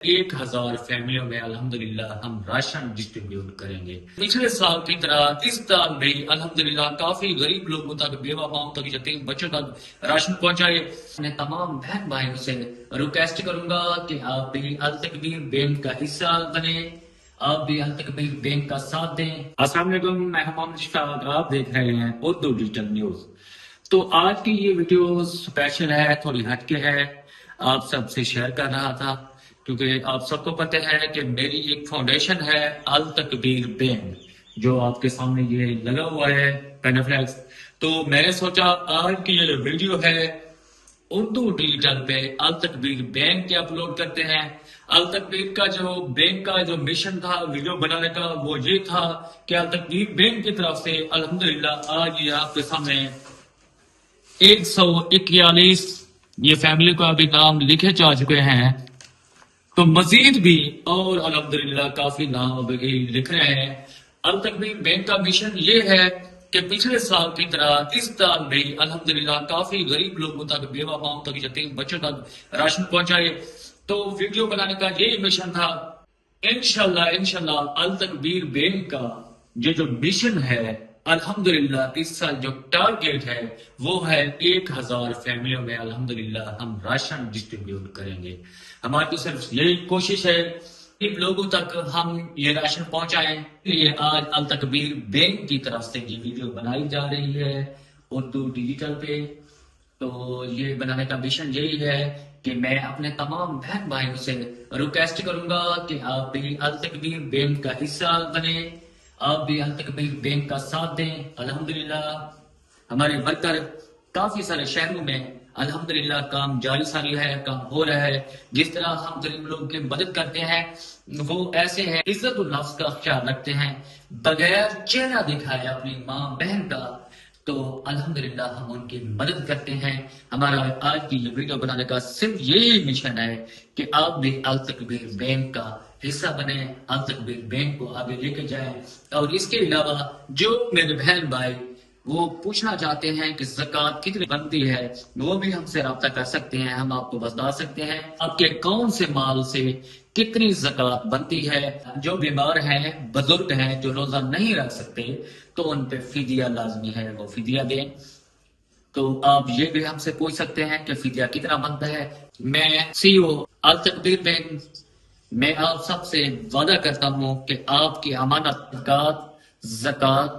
1000 فیملیوں میں الحمدللہ ہم راشن ڈسٹریبیوٹ کریں گے۔ پچھلے سال کی طرح اس سال بھی الحمدللہ کافی غریب لوگوں تک، بیوہ ماؤں تک، یتیم بچوں تک راشن پہنچائے۔ میں تمام بہن بھائیوں سے ریکویسٹ کروں گا کہ آپ بھی التکبیر بینک کا حصہ بنیں، آپ بھی التکبیر بینک کا ساتھ دیں۔ السلام علیکم، میں محمد اشفاق، آپ دیکھ رہے ہیں اردو ڈیجیٹل نیوز۔ تو آج کی یہ ویڈیو اسپیشل ہے، تھوڑی ہٹ کے ہے، آپ سب سے شیئر کر رہا تھا کیونکہ آپ سب کو پتہ ہے کہ میری ایک فاؤنڈیشن ہے التکبیر بینک، جو آپ کے سامنے یہ لگا ہوا ہے پینافلیکس۔ تو میں نے سوچا آج کی یہ ویڈیو ہے اردو ڈیجیٹل پہ التکبیر بینک کے اپلوڈ کرتے ہیں۔ التکبیر کا جو بینک کا جو مشن تھا ویڈیو بنانے کا، وہ یہ تھا کہ التکبیر بینک کی طرف سے الحمدللہ آج یہ آپ کے سامنے 141 یہ فیملی کو ابھی نام لکھے جا چکے ہیں، تو مزید بھی اور الحمدللہ کافی نام ابھی لکھ رہے ہیں۔ التکبیر بینک کا مشن یہ ہے کہ پچھلے سال کی طرح اس سال بھی الحمدللہ کافی غریب لوگوں تک، بیوہ ماؤں تک، یتیم بچوں تک راشن پہنچائے۔ تو ویڈیو بنانے کا یہی مشن تھا۔ انشاءاللہ التکبیر بینک کا یہ جو مشن ہے، الحمدللہ اس سال جو ٹارگیٹ ہے وہ ہے 1000 فیملیوں میں الحمدللہ ہم راشن ڈسٹریبیوٹ کریں گے۔ ہماری تو صرف یہی کوشش ہے کہ لوگوں تک ہم یہ راشن پہنچائیں۔ یہ آج التکبیر بینک کی طرف سے یہ ویڈیو بنائی جا رہی ہے اردو ڈیجیٹل پہ۔ تو یہ بنانے کا مشن یہی ہے کہ میں اپنے تمام بہن بھائیوں سے ریکویسٹ کروں گا کہ آپ بھی التکبیر بینک کا حصہ بنیں، آپ بھی التکبیر بینک کا ساتھ دیں۔ الحمدللہ ہمارے ورکر کافی سارے شہروں میں الحمدللہ کام جاری ساری ہے، کام ہو رہا ہے۔ جس طرح ہم غریب لوگوں کی مدد کرتے ہیں، وہ ایسے ہیں عزت النفس کا خیال رکھتے ہیں، بغیر چہرہ دکھائے اپنی ماں بہن کا، تو الحمدللہ ہم ان کی مدد کرتے ہیں۔ ہمارا آج کی یہ ویڈیو بنانے کا صرف یہی مشن ہے کہ آپ بھی التکبیر بینک کا حصہ بنیں، التکبیر بینک کو آگے لے کے جائیں۔ اور اس کے علاوہ جو میرے بہن بھائی وہ پوچھنا چاہتے ہیں کہ زکوٰۃ کتنی بنتی ہے، وہ بھی ہم سے رابطہ کر سکتے ہیں، ہم آپ کو بتا سکتے ہیں آپ کے کون سے مال سے کتنی زکوٰۃ بنتی ہے۔ جو بیمار ہیں، بزرگ ہیں، جو روزہ نہیں رکھ سکتے، تو ان پہ فدیہ لازمی ہے، وہ فدیہ دیں۔ تو آپ یہ بھی ہم سے پوچھ سکتے ہیں کہ فدیہ کتنا بنتا ہے۔ میں CEO التکبیر بینک، میں آپ سب سے وعدہ کرتا ہوں کہ آپ کی امانت زکوٰۃ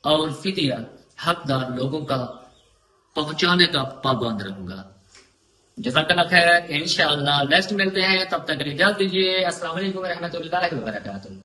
اور فدیہ حقدار لوگوں کا پہنچانے کا پابند رہوں گا۔ جزاک اللہ خیر، انشاءاللہ نیکسٹ ملتے ہیں، تب تک اجازت دیجیے۔ السلام علیکم ورحمۃ اللہ وبرکاتہ۔